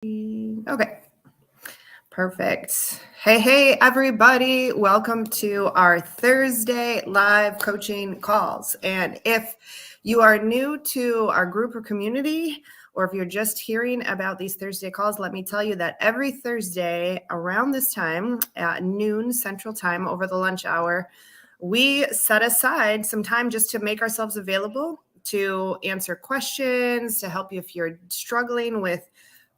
Okay, perfect. Hey, everybody. Welcome to our Thursday live coaching calls. And if you are new to our group or community, or if you're just hearing about these Thursday calls, let me tell you that every Thursday around this time at noon Central Time over the lunch hour, we set aside some time just to make ourselves available to answer questions, to help you if you're struggling with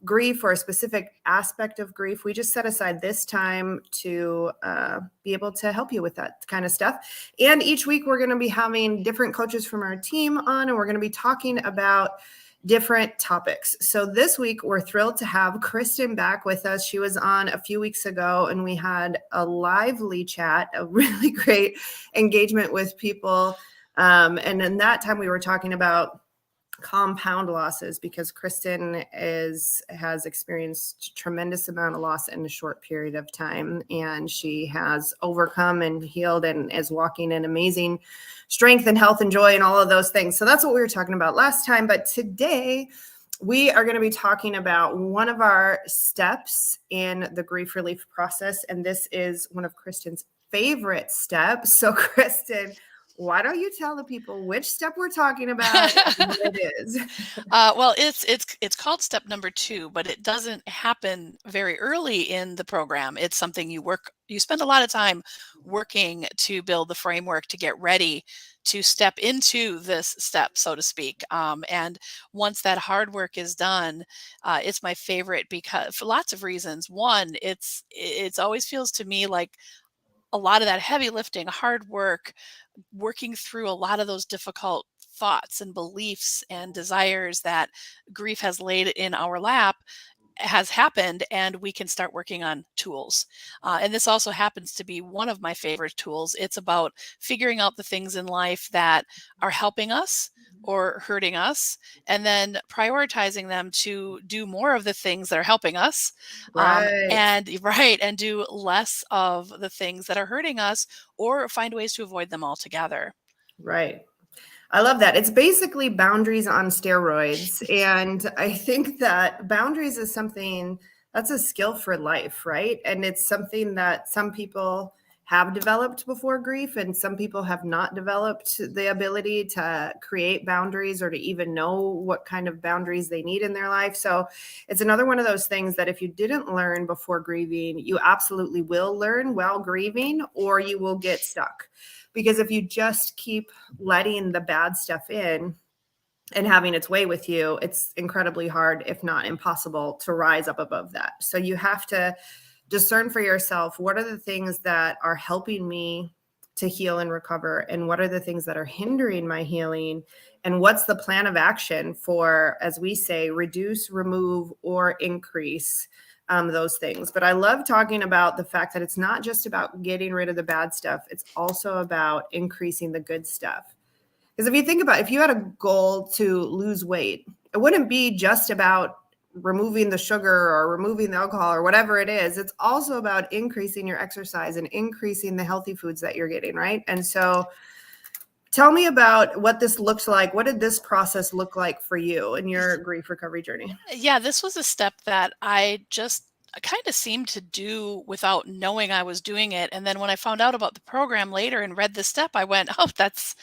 grief or a specific aspect of grief. We just set aside this time to be able to help you with that kind of stuff. And each week we're going to be having different coaches from our team on, and we're going to be talking about different topics. So this week we're thrilled to have Kristyn back with us. She was on a few weeks ago and we had a lively chat, a really great engagement with people. And in that time we were talking about compound losses because Kristyn has experienced tremendous amount of loss in a short period of time, and she has overcome and healed and is walking in amazing strength and health and joy and all of those things. So that's what we were talking about last time. But today we are going to be talking about one of our steps in the grief relief process, and this is one of Kristyn's favorite steps. So Kristyn, why don't you tell the people which step we're talking about and what it is? Well, it's called step number 2, but it doesn't happen very early in the program. It's something you spend a lot of time working to build the framework to get ready to step into this step, so to speak. And once that hard work is done, it's my favorite because for lots of reasons. One, it's always feels to me like a lot of that heavy lifting, hard work, working through a lot of those difficult thoughts and beliefs and desires that grief has laid in our lap has happened, and we can start working on tools. And this also happens to be one of my favorite tools. It's about figuring out the things in life that are helping us or hurting us, and then prioritizing them to do more of the things that are helping us, Right. and do less of the things that are hurting us, or find ways to avoid them altogether. Right. I love that. It's basically boundaries on steroids. And I think that boundaries is something that's a skill for life, right? And it's something that some people have developed before grief, and some people have not developed the ability to create boundaries or to even know what kind of boundaries they need in their life. So it's another one of those things that if you didn't learn before grieving, you absolutely will learn while grieving, or you will get stuck. Because if you just keep letting the bad stuff in and having its way with you, it's incredibly hard, if not impossible, to rise up above that. So you have to discern for yourself, what are the things that are helping me to heal and recover, and what are the things that are hindering my healing, and what's the plan of action for, as we say, reduce, remove, or increase those things. But I love talking about the fact that it's not just about getting rid of the bad stuff, it's also about increasing the good stuff. Because if you think about it, if you had a goal to lose weight, it wouldn't be just about removing the sugar or removing the alcohol or whatever it is. It's also about increasing your exercise and increasing the healthy foods that you're getting, right? And so tell me about what this looks like. What did this process look like for you in your grief recovery journey? Yeah, this was a step that I just kind of seemed to do without knowing I was doing it. And then when I found out about the program later and read the step, I went, oh, that's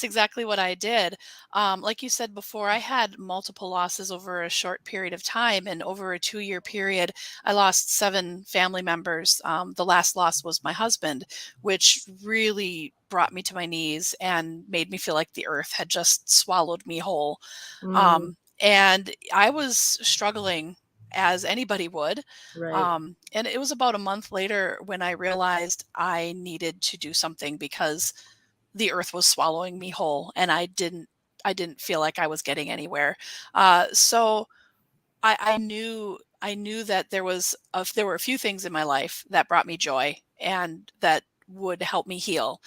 exactly what I did. Like you said before, I had multiple losses over a short period of time. And over a 2-year period, I lost 7 family members. The last loss was my husband, which really brought me to my knees and made me feel like the earth had just swallowed me whole. Mm, And I was struggling as anybody would. right. And it was about a month later when I realized I needed to do something because the earth was swallowing me whole, and I didn't feel like I was getting anywhere. So I knew that there were a few things in my life that brought me joy and that would help me heal.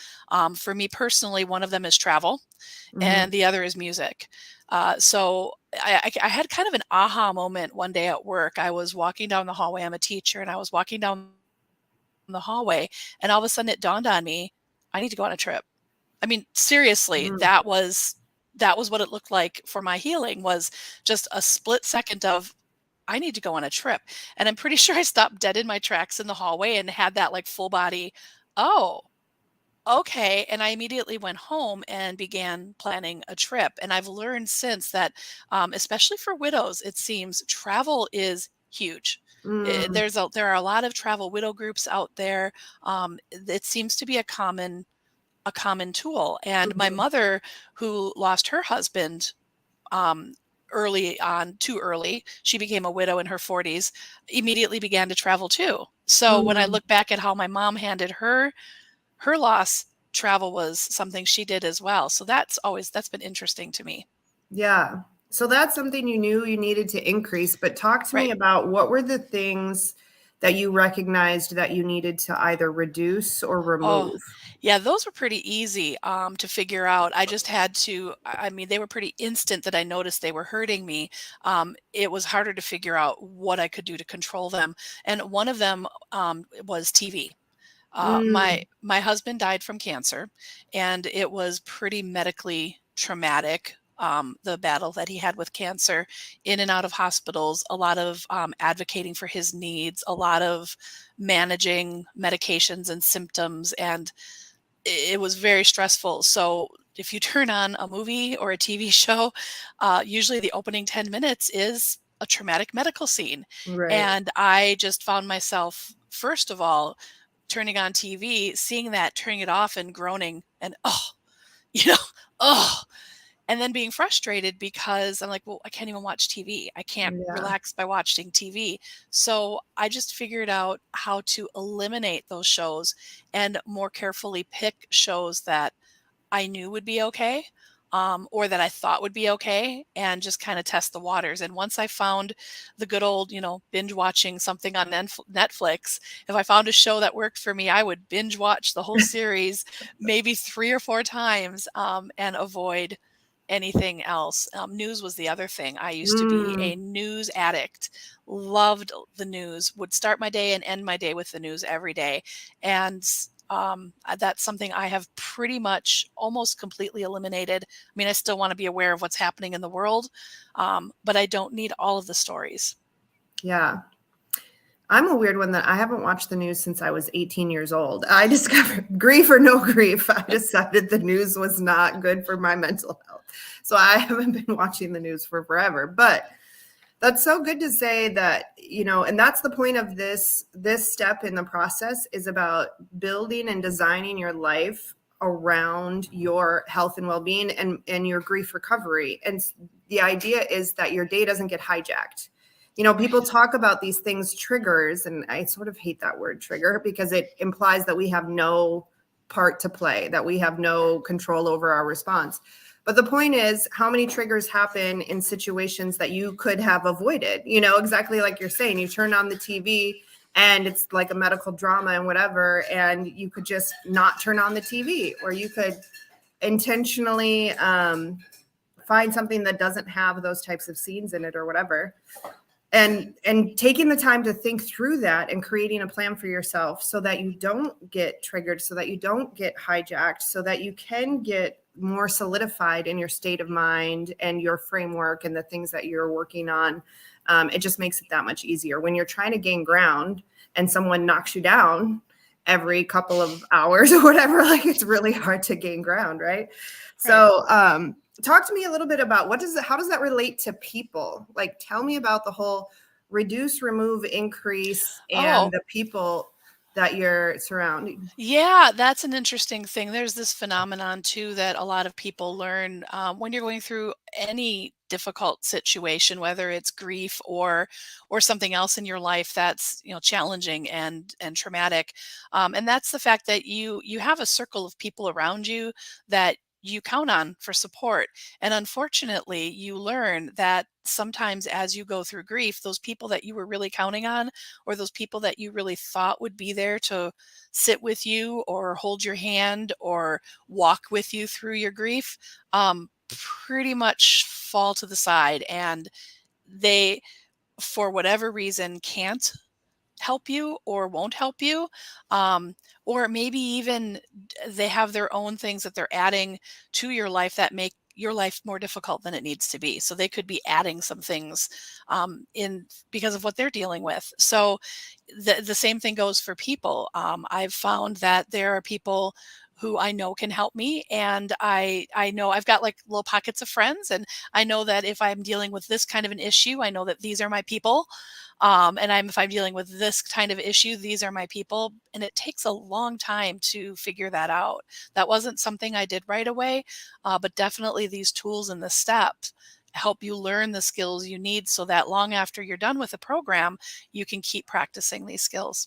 For me personally, one of them is travel, Mm-hmm. and the other is music. So I had kind of an aha moment one day at work. I was walking down the hallway. I'm a teacher, and I was walking down the hallway, and all of a sudden it dawned on me, I need to go on a trip. I mean, seriously, Mm, that was what it looked like for my healing, was just a split second of, I need to go on a trip. And I'm pretty sure I stopped dead in my tracks in the hallway and had that like full body, oh, okay. And I immediately went home and began planning a trip. And I've learned since that, especially for widows, it seems travel is huge. Mm, There are a lot of travel widow groups out there. It seems to be a common tool. And my mhm. mother, who lost her husband um, early on, too early, she became a widow in her 40s, immediately began to travel too. So when I Mm, look back at how my mom handled her loss, travel was something she did as well. So that's been interesting to me. yeah. So that's something you knew you needed to increase, but talk to me Right. about what were the things that you recognized that you needed to either reduce or Oh, remove? yeah, those were pretty easy to figure out. I just had to, I mean, they were pretty instant that I noticed they were hurting me. It was harder to figure out what I could do to control them. And one of them was TV. Mm, My husband died from cancer, and it was pretty medically traumatic. The battle that he had with cancer, in and out of hospitals, a lot of advocating for his needs, a lot of managing medications and symptoms, and it was very stressful. So if you turn on a movie or a TV show, usually the opening 10 minutes is a traumatic medical scene. right. And I just found myself, first of all, turning on TV, seeing that, turning it off and groaning and, oh, you know, oh, and then being frustrated because I'm like, well, I can't even watch TV. I can't Yeah. relax by watching TV. So I just figured out how to eliminate those shows and more carefully pick shows that I knew would be okay, or that I thought would be okay, and just kind of test the waters. And once I found the good old, binge watching something on Netflix, if I found a show that worked for me, I would binge watch the whole series, maybe 3 or 4 times, and avoid anything else. News was the other thing. I used to be Mm, a news addict, loved the news, would start my day and end my day with the news every day. And that's something I have pretty much almost completely eliminated. I mean, I still want to be aware of what's happening in the world, but I don't need all of the stories. yeah. I'm a weird one that I haven't watched the news since I was 18 years old. I discovered grief or no grief. I decided the news was not good for my mental health. So I haven't been watching the news for forever. But that's so good to say that, and that's the point of this step in the process is about building and designing your life around your health and well-being and your grief recovery. And the idea is that your day doesn't get hijacked. People Right. talk about these things triggers, and I sort of hate that word trigger because it implies that we have no part to play, that we have no control over our response. But the point is, how many triggers happen in situations that you could have avoided? Exactly like you're saying, you turn on the TV and it's like a medical drama and whatever, and you could just not turn on the TV, or you could intentionally find something that doesn't have those types of scenes in it or whatever. And taking the time to think through that and creating a plan for yourself so that you don't get triggered, so that you don't get hijacked, so that you can get more solidified in your state of mind and your framework and the things that you're working on. It just makes it that much easier when you're trying to gain ground and someone knocks you down every couple of hours or whatever. Like, it's really hard to gain ground, right? Right. So talk to me a little bit about how does that relate to people? Like, tell me about the whole reduce, remove, increase, and Oh, the people that you're surrounding. yeah, that's an interesting thing. There's this phenomenon too that a lot of people learn when you're going through any difficult situation, whether it's grief or something else in your life that's challenging and traumatic, and that's the fact that you have a circle of people around you that you count on for support. And unfortunately, you learn that sometimes as you go through grief, those people that you were really counting on, or those people that you really thought would be there to sit with you or hold your hand or walk with you through your grief, pretty much fall to the side, and they, for whatever reason, can't help you or won't help you, um, or maybe even they have their own things that they're adding to your life that make your life more difficult than it needs to be. So they could be adding some things in because of what they're dealing with. So the same thing goes for people. I've found that there are people who I know can help me, and I know I've got like little pockets of friends, and I know that if I'm dealing with this kind of an issue, I know that these are my people. And if I'm dealing with this kind of issue, these are my people. And it takes a long time to figure that out. That wasn't something I did right away, but definitely these tools and the steps help you learn the skills you need so that long after you're done with the program, you can keep practicing these skills.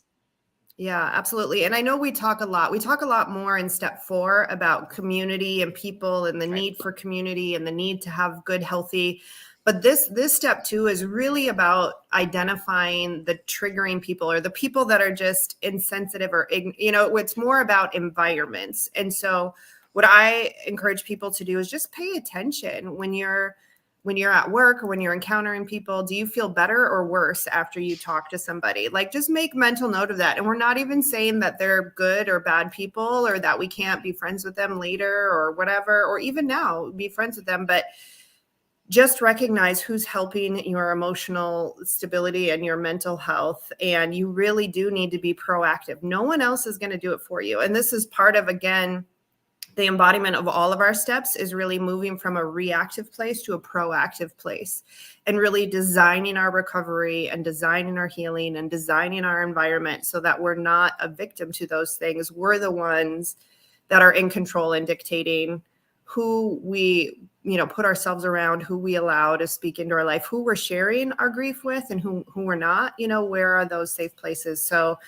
Yeah, absolutely. And I know we talk a lot. We talk a lot more in step 4 about community and people and the Right. need for community and the need to have good, healthy. But this step 2 is really about identifying the triggering people or the people that are just insensitive or, it's more about environments. And so what I encourage people to do is just pay attention when you're at work or when you're encountering people. Do you feel better or worse after you talk to somebody? Like, just make mental note of that. And we're not even saying that they're good or bad people or that we can't be friends with them later or whatever, or even now be friends with them. But just recognize who's helping your emotional stability and your mental health. And you really do need to be proactive. No one else is going to do it for you. And this is part of, again, the embodiment of all of our steps is really moving from a reactive place to a proactive place, and really designing our recovery and designing our healing and designing our environment so that we're not a victim to those things. We're the ones that are in control and dictating who we, put ourselves around, who we allow to speak into our life, who we're sharing our grief with, and who we're not. Where are those safe places? So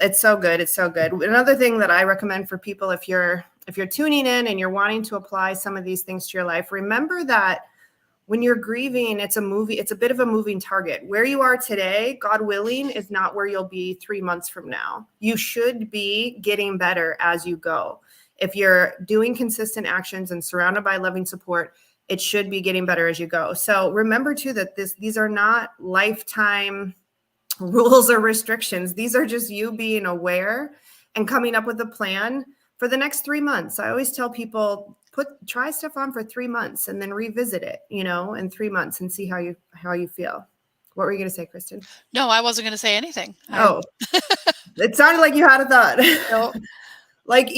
it's so good. It's so good. Another thing that I recommend for people, if you're tuning in and you're wanting to apply some of these things to your life, remember that when you're grieving, it's a bit of a moving target. Where you are today, God willing, is not where you'll be 3 months from now. You should be getting better as you go. If you're doing consistent actions and surrounded by loving support, it should be getting better as you go. So remember too that these are not lifetime rules or restrictions. These are just you being aware and coming up with a plan for the next 3 months. I always tell people, try stuff on for 3 months and then revisit it, in 3 months and see how you feel. What were you going to say, Kristen? No, I wasn't going to say anything. Oh, it sounded like you had a thought. No. Like,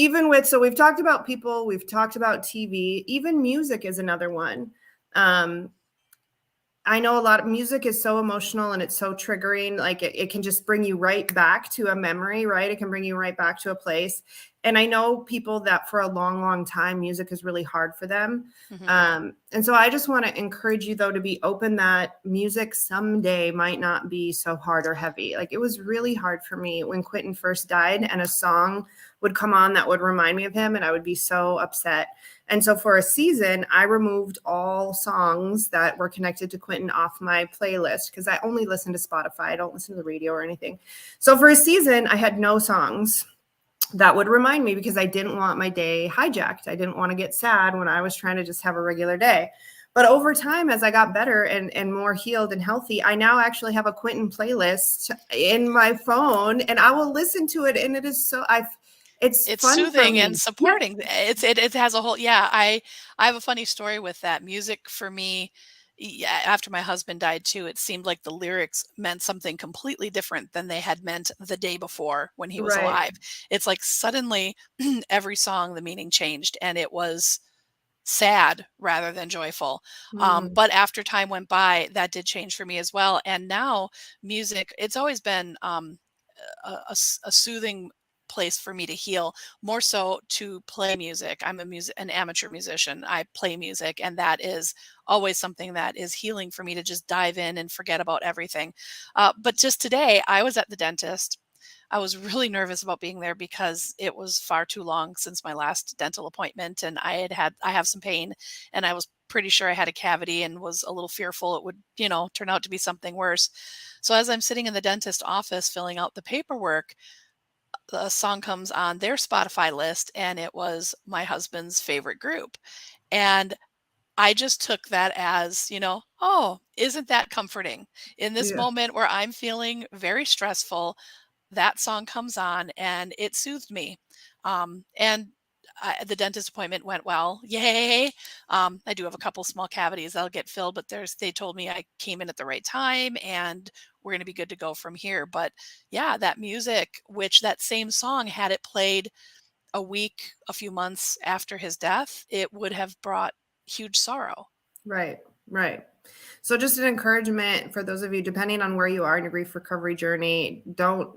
so we've talked about people, we've talked about TV, even music is another one. I know a lot of music is so emotional and it's so triggering. Like, it can just bring you right back to a memory, right? It can bring you right back to a place. And I know people that for a long, long time, music is really hard for them. Mhm. And so I just want to encourage you, though, to be open that music someday might not be so hard or heavy. Like, it was really hard for me when Quentin first died and a song would come on that would remind me of him, and I would be so upset. And so for a season, I removed all songs that were connected to Quentin off my playlist because I only listen to Spotify. I don't listen to the radio or anything. So for a season, I had no songs that would remind me because I didn't want my day hijacked. I didn't want to get sad when I was trying to just have a regular day. But over time, as I got better and more healed and healthy, I now actually have a Quentin playlist in my phone, and I will listen to it. And it is it's It's fun for soothing and me. Yeah. supporting. It has a whole I have a funny story with that. Music for me, yeah, after my husband died too, it seemed like the lyrics meant something completely different than they had meant the day before when he was Right. alive. It's like suddenly every song, the meaning changed, and it was sad rather than joyful. Mm. But after time went by, that did change for me as well. And now music, it's always been a soothing place for me to heal, more so to play music. I'm an amateur musician. I play music, and that is always something that is healing for me to just dive in and forget about everything. But just today, I was at the dentist. I was really nervous about being there because it was far too long since my last dental appointment, and I have some pain, and I was pretty sure I had a cavity and was a little fearful it would, turn out to be something worse. So as I'm sitting in the dentist office filling out the paperwork, a song comes on their Spotify list, and it was my husband's favorite group. And I just took that as, oh, isn't that comforting? In this Yeah. moment where I'm feeling very stressful, that song comes on and it soothed me. And the dentist appointment went well. Yay. I do have a couple small cavities that'll get filled, but they told me I came in at the right time and we're going to be good to go from here. But yeah, that music, which that same song, had it played a week, a few months after his death, it would have brought huge sorrow. Right, right. So just an encouragement for those of you, depending on where you are in your grief recovery journey, don't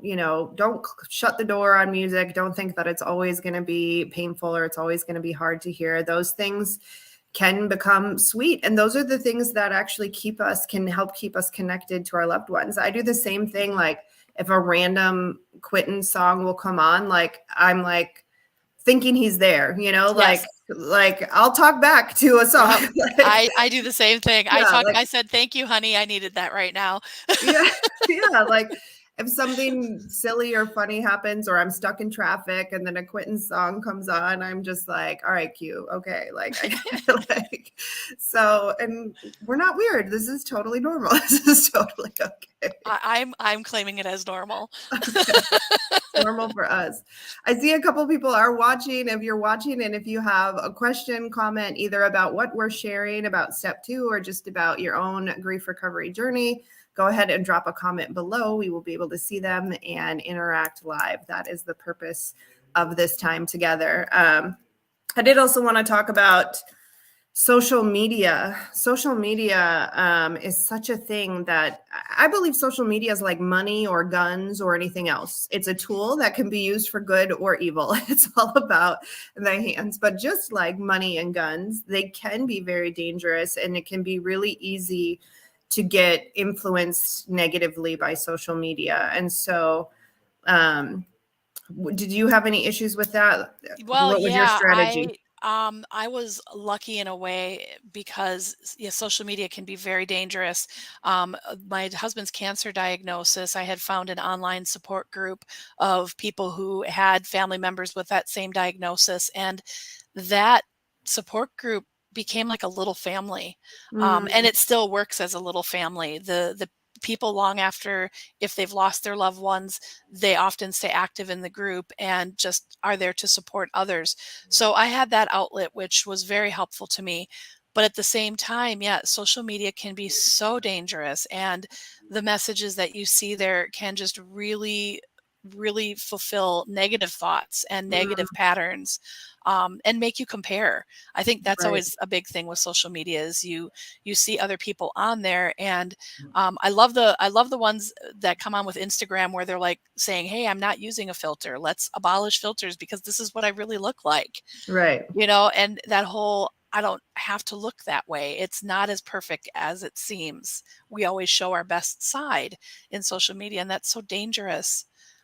shut the door on music. Don't think that it's always going to be painful or it's always going to be hard to hear. Those things can become sweet. And those are the things that actually can help keep us connected to our loved ones. I do the same thing. Like if a random Quentin song will come on, like I'm like thinking he's there, Yes. like I'll talk back to a song. Yep. I do the same thing. Yeah, I said, thank you, honey. I needed that right now. yeah, yeah. Like if something silly or funny happens, or I'm stuck in traffic, and then a Quentin song comes on, I'm just like, all right, cue, okay. Like like so, and we're not weird. This is totally normal. This is totally okay. I'm claiming it as normal. Okay. Normal for us. I see a couple people are watching. If you're watching and if you have a question, comment either about what we're sharing about step 2 or just about your own grief recovery journey, go ahead and drop a comment below. We will be able to see them and interact live. That is the purpose of this time together. I did also want to talk about social media. Social media is such a thing that I believe social media is like money or guns or anything else. It's a tool that can be used for good or evil. It's all about the hands. But just like money and guns, they can be very dangerous, and it can be really easy to get influenced negatively by social media. And so, did you have any issues with that? Well, What was your yeah, strategy? I was lucky in a way because yeah, social media can be very dangerous. My husband's cancer diagnosis, I had found an online support group of people who had family members with that same diagnosis, and that support group became like a little family. And Mm, it still works as a little family. The people long after, if they've lost their loved ones, they often stay active in the group and just are there to support others. So I had that outlet, which was very helpful to me. But at the same time, yeah, social media can be so dangerous. And the messages that you see there can just really fulfill negative thoughts and mm, negative patterns, and make you compare. I think that's right. always a big thing with social media is you see other people on there, and I love the ones that come on with Instagram where they're like saying, "Hey, I'm not using a filter. Let's abolish filters because this is what I really look like." Right. And that whole I don't have to look that way. It's not as perfect as it seems. We always show our best side in social media, and that's so dangerous,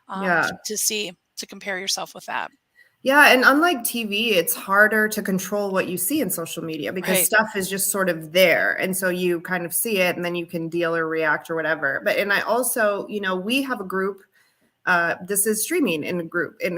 Yeah. to see, to compare yourself with that. Yeah. And unlike TV, it's harder to control what you see in social media because Right. stuff is just sort of there. And so you kind of see it and then you can deal or react or whatever. And I also, we have a group. This is streaming in a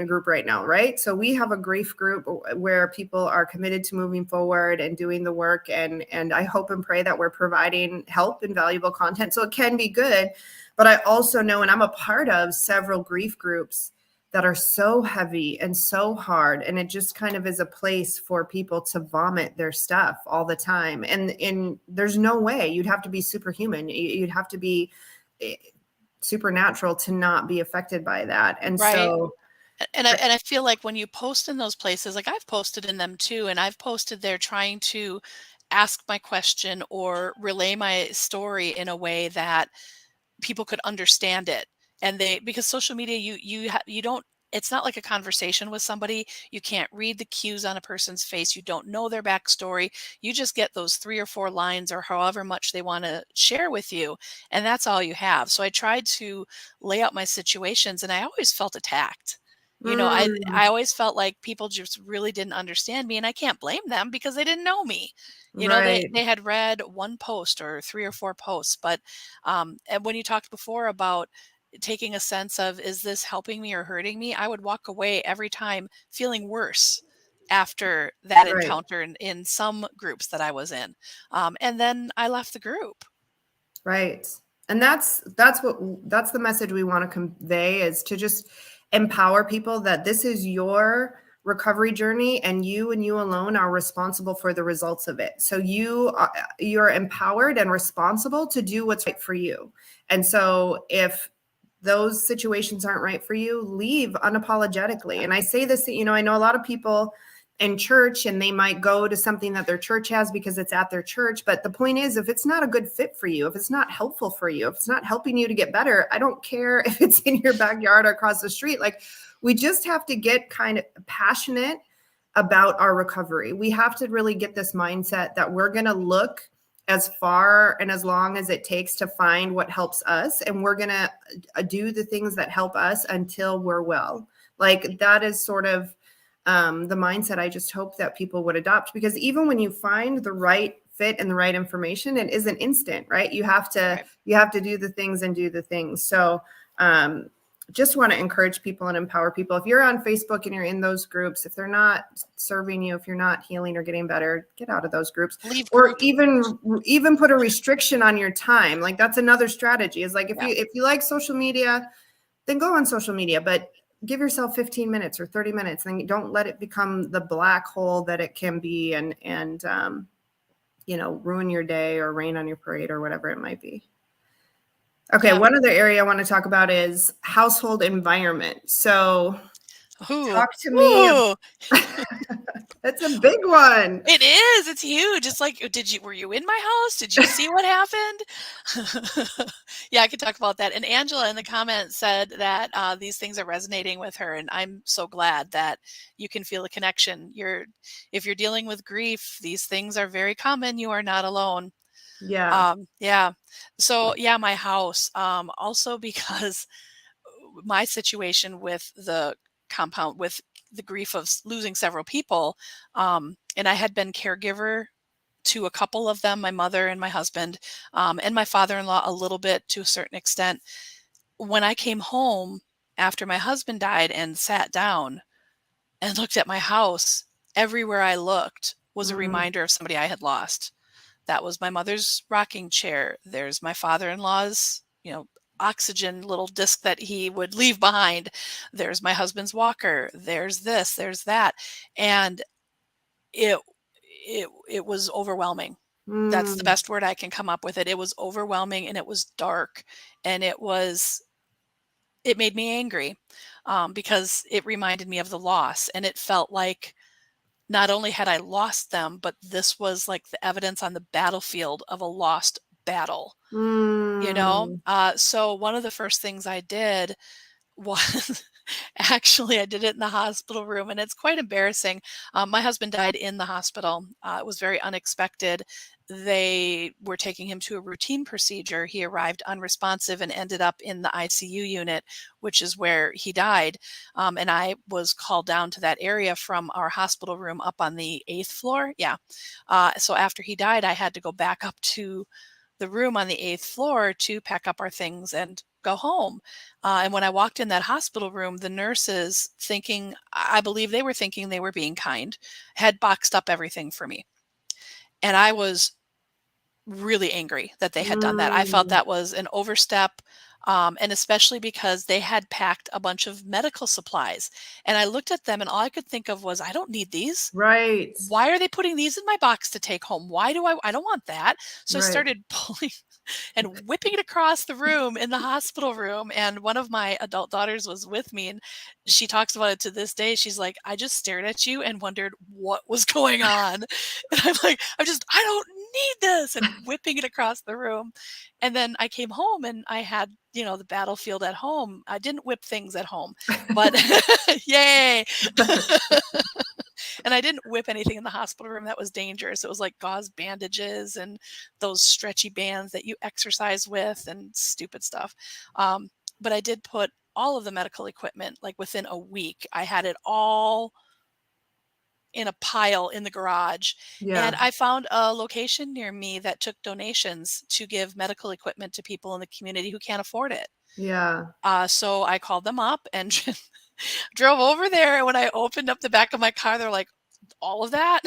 group right now, right? So we have a grief group where people are committed to moving forward and doing the work, and I hope and pray that we're providing help and valuable content. So it can be good, but I also know, and I'm a part of several grief groups that are so heavy and so hard, and it just kind of is a place for people to vomit their stuff all the time. And there's no way. You'd have to be superhuman. You'd have to be supernatural to not be affected by that. And Right. so, And I feel like when you post in those places, like I've posted in them too, and I've posted there trying to ask my question or relay my story in a way that people could understand it. And they, because social media, you don't, it's not like a conversation with somebody. You can't read the cues on a person's face. You don't know their backstory. You just get those 3 or 4 lines or however much they want to share with you, and that's all you have. So I tried to lay out my situations, and I always felt attacked. I mm, always felt like people just really didn't understand me, and I can't blame them because they didn't know me. They right, they had read one post or 3 or 4 posts, but and when you talked before about taking a sense of, is this helping me or hurting me? I would walk away every time feeling worse after that right, encounter in some groups that I was in. And then I left the group. right. And that's the message we want to convey, is to just empower people that this is your recovery journey, and you alone are responsible for the results of it. So you're empowered and responsible to do what's right for you. And so if those situations aren't right for you, leave unapologetically. And I say this, I know a lot of people in church, and they might go to something that their church has because it's at their church. But the point is, if it's not a good fit for you, if it's not helpful for you, if it's not helping you to get better, I don't care if it's in your backyard or across the street. Like, we just have to get kind of passionate about our recovery. We have to really get this mindset that we're going to look as far and as long as it takes to find what helps us. And we're going to do the things that help us until we're well. Like, that is sort of the mindset I just hope that people would adopt, because even when you find the right fit and the right information, it isn't instant, right? You have to do the things and do the things. So just want to encourage people and empower people. If you're on Facebook and you're in those groups, if they're not serving you, if you're not healing or getting better, get out of those groups. Leave or group. even put a restriction on your time. Like, that's another strategy, is like, if you like social media, then go on social media, but give yourself 15 minutes or 30 minutes, and don't let it become the black hole that it can be, and ruin your day or rain on your parade or whatever it might be. Okay. Yeah. One other area I want to talk about is household environment. So talk to me. That's a big one. It is. It's huge. It's like, were you in my house? Did you see what happened? Yeah, I could talk about that. And Angela in the comments said that these things are resonating with her. And I'm so glad that you can feel a connection. If you're dealing with grief, these things are very common. You are not alone. Yeah. Yeah. So yeah, my house, also because my situation with the compound, with the grief of losing several people. And I had been caregiver to a couple of them, my mother and my husband, and my father-in-law a little bit to a certain extent. When I came home after my husband died and sat down and looked at my house, everywhere I looked was a reminder of somebody I had lost. That was my mother's rocking chair. There's my father-in-law's, oxygen little disc that he would leave behind. There's my husband's walker. There's this, there's that. And it was overwhelming. That's the best word I can come up with. It was overwhelming, and it was dark, and it made me angry, because it reminded me of the loss, and it felt like not only had I lost them, but this was like the evidence on the battlefield of a lost battle. So one of the first things I did was actually, I did it in the hospital room, and it's quite embarrassing. My husband died in the hospital. It was very unexpected. They were taking him to a routine procedure. He arrived unresponsive and ended up in the ICU unit, which is where he died. And I was called down to that area from our hospital room up on the 8th floor. Yeah. So after he died, I had to go back up to the room on the 8th floor to pack up our things and go home. And when I walked in that hospital room, the nurses, I believe they were thinking they were being kind, had boxed up everything for me. And I was really angry that they had done that. I felt that was an overstep. And especially because they had packed a bunch of medical supplies. And I looked at them, and all I could think of was, I don't need these. Right. Why are they putting these in my box to take home? Why do I don't want that. So I started pulling and whipping it across the room in the hospital room. And one of my adult daughters was with me, and she talks about it to this day. She's like, I just stared at you and wondered what was going on. And I'm like, I don't need this, and whipping it across the room. And then I came home, and I had, the battlefield at home. I didn't whip things at home, but yay. And I didn't whip anything in the hospital room that was dangerous. It was like gauze bandages and those stretchy bands that you exercise with and stupid stuff. But I did put all of the medical equipment, like within a week. I had it all in a pile in the garage. Yeah. And I found a location near me that took donations to give medical equipment to people in the community who can't afford it. Yeah. So I called them up and drove over there. And when I opened up the back of my car, they're like, all of that?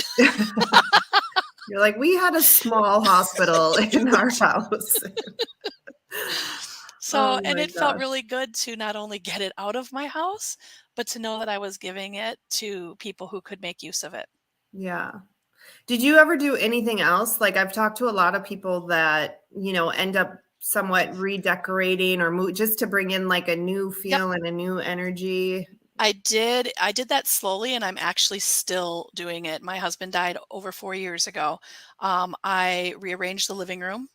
You're like, we had a small hospital in our house. So, Oh and my it felt gosh. really good to not only get it out of my house, but to know that I was giving it to people who could make use of it. Yeah. Did you ever do anything else? Like I've talked to a lot of people that, end up somewhat redecorating or move just to bring in like a new Yep. feel and a new energy. I did that slowly, and I'm actually still doing it. My husband died over 4 years ago. I rearranged the living room.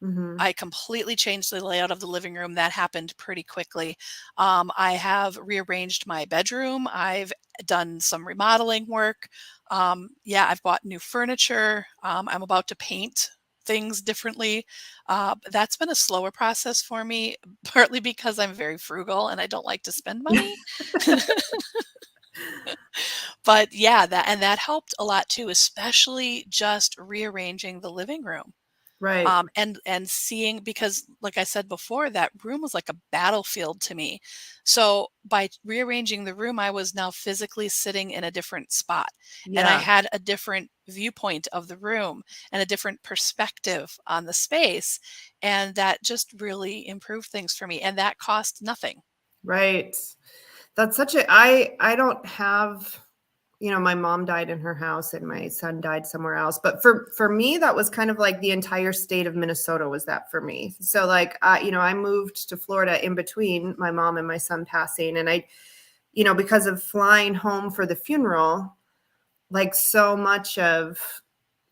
Hmm. I completely changed the layout of the living room. That happened pretty quickly. I have rearranged my bedroom. I've done some remodeling work. Yeah, I've bought new furniture. I'm about to paint things differently. But that's been a slower process for me, partly because I'm very frugal and I don't like to spend money. But yeah, that helped a lot too, especially just rearranging the living room. Right. And seeing, because like I said before, that room was like a battlefield to me. So by rearranging the room, I was now physically sitting in a different spot, and I Yeah. had a different viewpoint of the room and a different perspective on the space, and that just really improved things for me, and that cost nothing. Right. That's such a I don't have, my mom died in her house and my son died somewhere else. But for me, that was kind of like the entire state of Minnesota was that for me. So like I moved to Florida in between my mom and my son passing. And because of flying home for the funeral, like so much of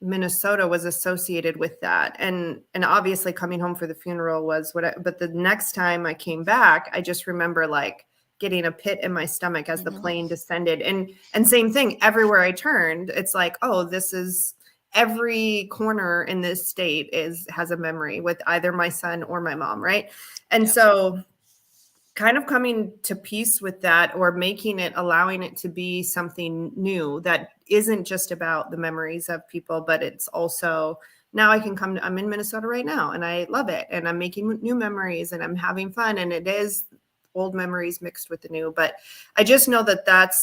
Minnesota was associated with that. And obviously coming home for the funeral was but the next time I came back, I just remember like getting a pit in my stomach as the Mhm. plane descended. And same thing everywhere I turned, it's like, oh, this is every corner in this state has a memory with either my son or my mom, right? And Yep. so kind of coming to peace with that or making it allowing it to be something new that isn't just about the memories of people, but it's also now I can I'm in Minnesota right now and I love it and I'm making new memories and I'm having fun, and it is old memories mixed with the new. But I just know that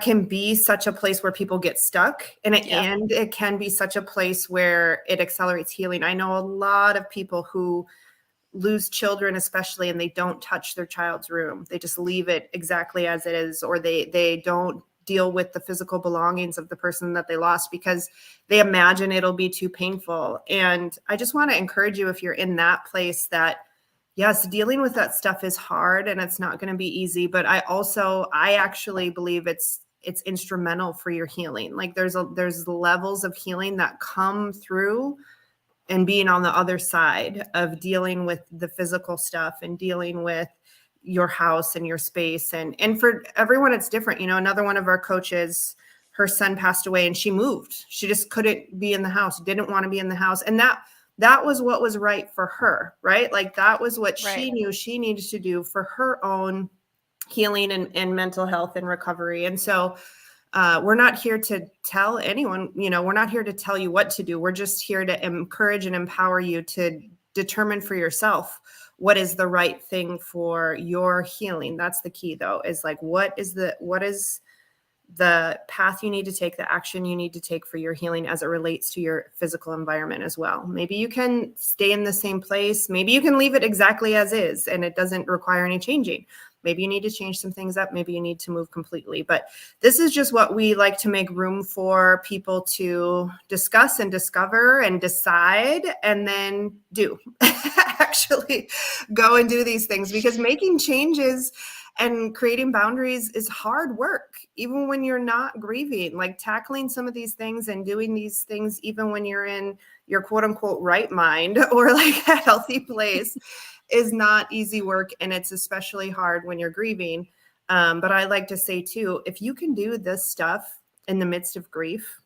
can be such a place where people get stuck, Yep. and it can be such a place where it accelerates healing. I know a lot of people who lose children especially, and they don't touch their child's room. They just leave it exactly as it is, or they don't deal with the physical belongings of the person that they lost because they imagine it'll be too painful. And I just want to encourage you, if you're in that place, that yes, dealing with that stuff is hard and it's not going to be easy, but I actually believe it's instrumental for your healing. Like there's levels of healing that come through and being on the other side of dealing with the physical stuff and dealing with your house and your space. And for everyone it's different. Another one of our coaches, her son passed away and she moved. She just couldn't be in the house, didn't want to be in the house. And that was what was right for her, right? Like that was what Right. she knew she needed to do for her own healing and mental health and recovery. And so we're not here to tell anyone, we're not here to tell you what to do. We're just here to encourage and empower you to determine for yourself what is the right thing for your healing. That's the key though, is like, what is the path you need to take, the action you need to take for your healing as it relates to your physical environment as well. Maybe you can stay in the same place. Maybe you can leave it exactly as is and it doesn't require any changing. Maybe you need to change some things up. Maybe you need to move completely. But this is just what we like to make room for people to discuss and discover and decide and then do. Actually go and do these things, because making changes and creating boundaries is hard work, even when you're not grieving. Like tackling some of these things and doing these things, even when you're in your quote unquote right mind or like a healthy place, is not easy work. And it's especially hard when you're grieving. But I like to say too, if you can do this stuff in the midst of grief,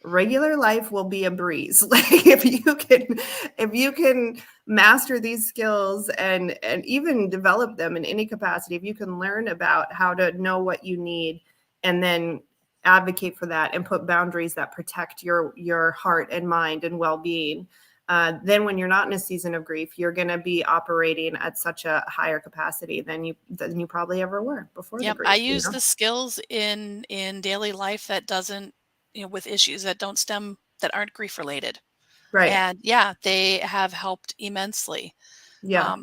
regular life will be a breeze. Like if you can master these skills and even develop them in any capacity, if you can learn about how to know what you need and then advocate for that and put boundaries that protect your heart and mind and well-being, then when you're not in a season of grief, you're going to be operating at such a higher capacity than you probably ever were before the Yep, I grief, use the skills in daily life that doesn't, with issues that aren't grief related. Right. And yeah, they have helped immensely. Yeah.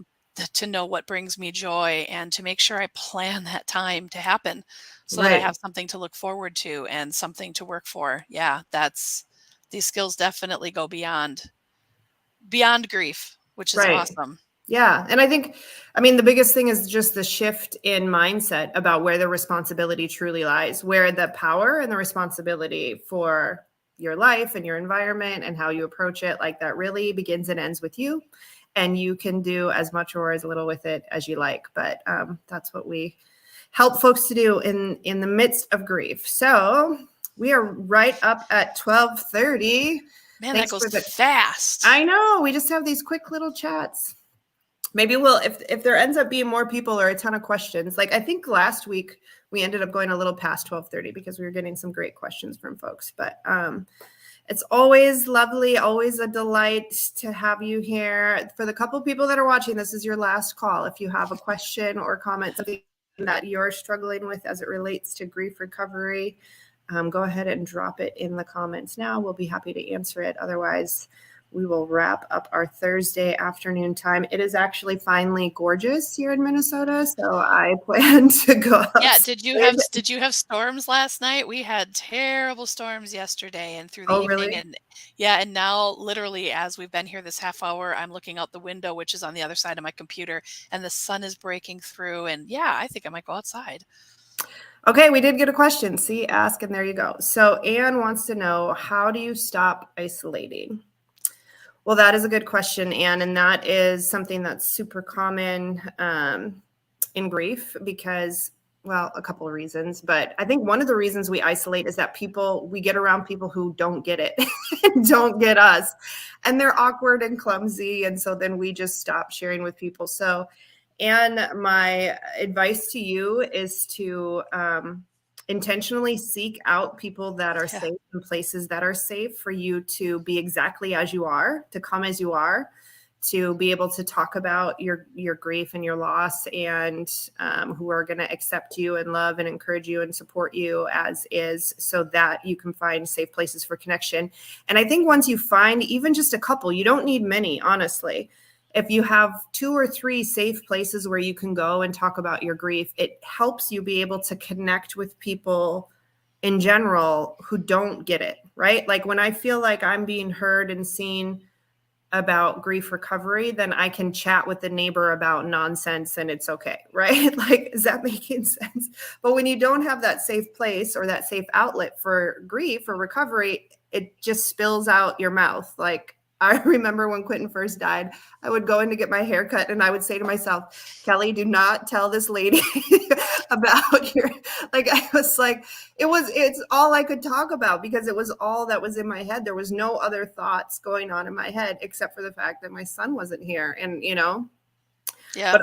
to know what brings me joy and to make sure I plan that time to happen so that I Right. have something to look forward to and something to work for. Yeah, these skills definitely go beyond grief, which is Right. awesome. Yeah. And I mean, the biggest thing is just the shift in mindset about where the responsibility truly lies, where the power and the responsibility for your life and your environment and how you approach it, like that really begins and ends with you. And you can do as much or as little with it as you like. But that's what we help folks to do in the midst of grief. So we are right up at 12:30. Man, that Thanks goes for the fast. I know. We just have these quick little chats. Maybe we'll if there ends up being more people or a ton of questions. Like I think last week we ended up going a little past 12:30 because we were getting some great questions from folks. But it's always lovely, always a delight to have you here. For the couple people that are watching, this is your last call. If you have a question or comment, something that you're struggling with as it relates to grief recovery, go ahead and drop it in the comments now. We'll be happy to answer it. Otherwise, we will wrap up our Thursday afternoon time. It is actually finally gorgeous here in Minnesota, so I plan to go Yeah, outside. did you have storms last night? We had terrible storms yesterday and through the Oh, evening, really? and yeah, and now literally as we've been here this half hour, I'm looking out the window, which is on the other side of my computer, and the sun is breaking through, and yeah, I think I might go outside. Okay, we did get a question. See, ask, and there you go. So Anne wants to know, how do you stop isolating? Well, that is a good question, Anne, and that is something that's super common in grief because, well, a couple of reasons, but I think one of the reasons we isolate is that we get around people who don't get it, don't get us, and they're awkward and clumsy, and so then we just stop sharing with people. So, and my advice to you is to intentionally seek out people that are Yeah. safe and places that are safe for you to be exactly as you are, to come as you are, to be able to talk about your grief and your loss, and who are going to accept you and love and encourage you and support you as is, so that you can find safe places for connection. And I think once you find even just a couple, you don't need many, honestly. If you have 2 or 3 safe places where you can go and talk about your grief, it helps you be able to connect with people in general who don't get it, right? Like when I feel like I'm being heard and seen about grief recovery, then I can chat with the neighbor about nonsense and it's okay, right? Like, is that making sense? But when you don't have that safe place or that safe outlet for grief or recovery, it just spills out your mouth. Like, I remember when Quentin first died, I would go in to get my hair cut and I would say to myself, Kelly, do not tell this lady about your, like, I was like, it's all I could talk about because it was all that was in my head. There was no other thoughts going on in my head except for the fact that my son wasn't here. And, Yeah. but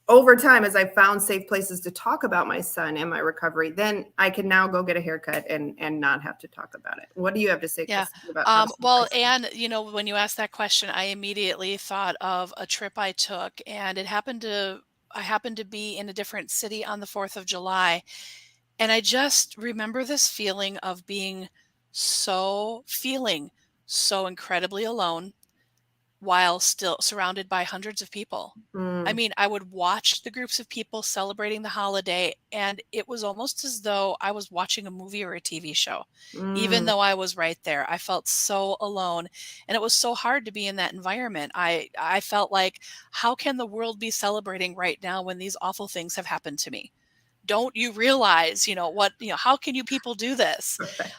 over time, as I found safe places to talk about my son and my recovery, then I can now go get a haircut and not have to talk about it. What do you have to say, Yeah. Kristyn, about how to stop Well, isolating? and when you asked that question, I immediately thought of a trip I took, and I happened to be in a different city on the 4th of July. And I just remember this feeling of feeling so incredibly alone while still surrounded by hundreds of people. I Mm, mean, I would watch the groups of people celebrating the holiday, and it was almost as though I was watching a movie or a TV show. Even mm, though I was right there, I felt so alone, and it was so hard to be in that environment. I felt like, how can the world be celebrating right now when these awful things have happened to me? Don't you realize, how can you people do this? right.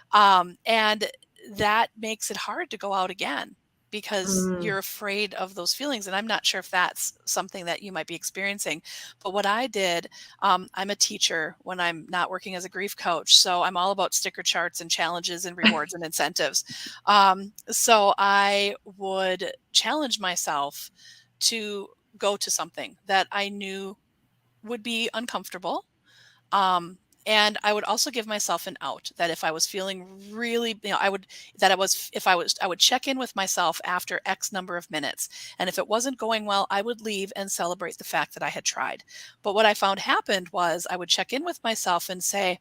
And that makes it hard to go out again because Mm, you're afraid of those feelings. And I'm not sure if that's something that you might be experiencing. But what I did, I'm a teacher when I'm not working as a grief coach. So I'm all about sticker charts and challenges and rewards and incentives. So I would challenge myself to go to something that I knew would be uncomfortable, um, and I would also give myself an out that if I was feeling really, I would, that I was, if I was, I would check in with myself after X number of minutes. And if it wasn't going well, I would leave and celebrate the fact that I had tried. But what I found happened was I would check in with myself and say,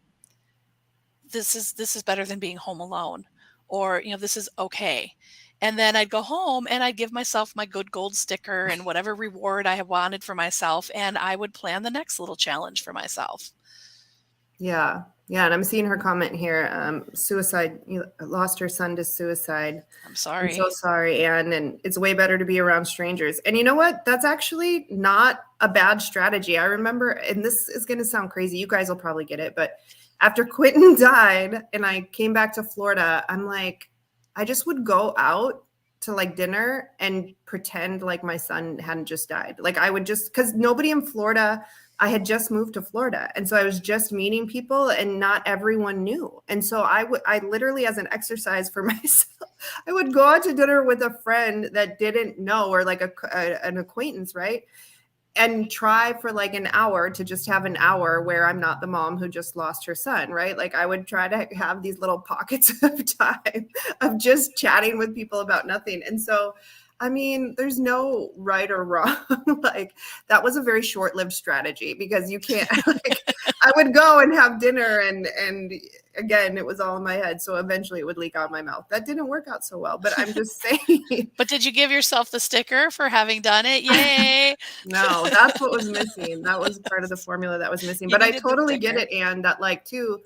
this is better than being home alone, or, this is okay. And then I'd go home and I'd give myself my good gold sticker and whatever reward I had wanted for myself. And I would plan the next little challenge for myself. Yeah. Yeah. And I'm seeing her comment here. Suicide, lost her son to suicide. I'm I'm sorry. so sorry, Anne. And it's way better to be around strangers. And you know what? That's actually not a bad strategy. I remember, and this is going to sound crazy. You guys will probably get it. But after Quentin died and I came back to Florida, I'm like, I just would go out to like dinner and pretend like my son hadn't just died. Like I would just, because nobody in Florida, I had just moved to Florida. And so I was just meeting people and not everyone knew. And so I literally, as an exercise for myself, I would go out to dinner with a friend that didn't know, or like an acquaintance, right? And try for like an hour to just have an hour where I'm not the mom who just lost her son, right? Like I would try to have these little pockets of time of just chatting with people about nothing. And so, I mean, there's no right or wrong. Like that was a very short-lived strategy because you can't, like, I would go and have dinner and again, it was all in my head. So eventually it would leak out my mouth. That didn't work out so well, but I'm just saying. But did you give yourself the sticker for having done it? Yay. No, that's what was missing. That was part of the formula that was missing. But I totally get it, Anne, that like too,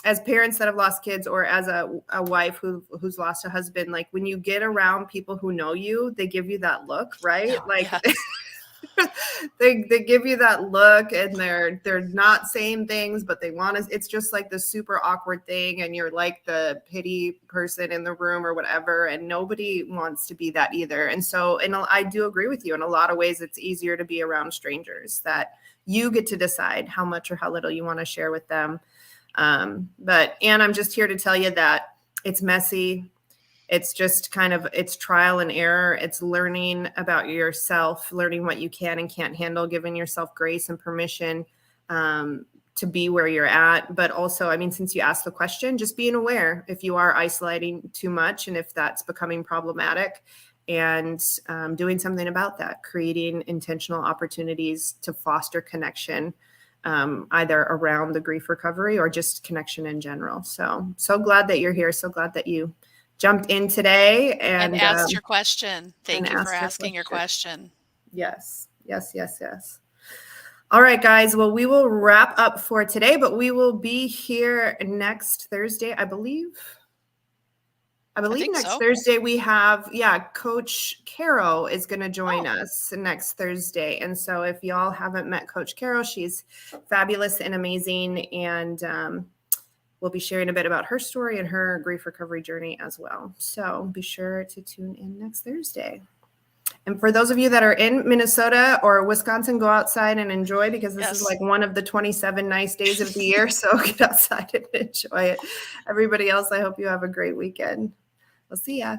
as parents that have lost kids or as a wife who's lost a husband, like when you get around people who know you, they give you that look, right? Oh, like yes. they give you that look and they're not saying things, but they want to, it's just like the super awkward thing. And you're like the pity person in the room or whatever. And nobody wants to be that either. And so, and I do agree with you in a lot of ways, it's easier to be around strangers that you get to decide how much or how little you want to share with them. But Anne, I'm just here to tell you that it's messy. It's just kind of, it's trial and error. It's learning about yourself, learning what you can and can't handle, giving yourself grace and permission to be where you're at. But also, I mean, since you asked the question, just being aware if you are isolating too much and if that's becoming problematic, and doing something about that, creating intentional opportunities to foster connection, either around the grief recovery or just connection in general. So glad that you're here. So glad that you jumped in today and asked your question. Thank you for asking your question. Yes. All right, guys. Well, we will wrap up for today, but we will be here next Thursday, I believe next Thursday we have, Coach Caro is going to join us next Thursday. And so if y'all haven't met Coach Caro, she's fabulous and amazing. And we'll be sharing a bit about her story and her grief recovery journey as well. So be sure to tune in next Thursday. And for those of you that are in Minnesota or Wisconsin, go outside and enjoy, because this is like one of the 27 nice days of the year. So get outside and enjoy it. Everybody else, I hope you have a great weekend. We'll see ya.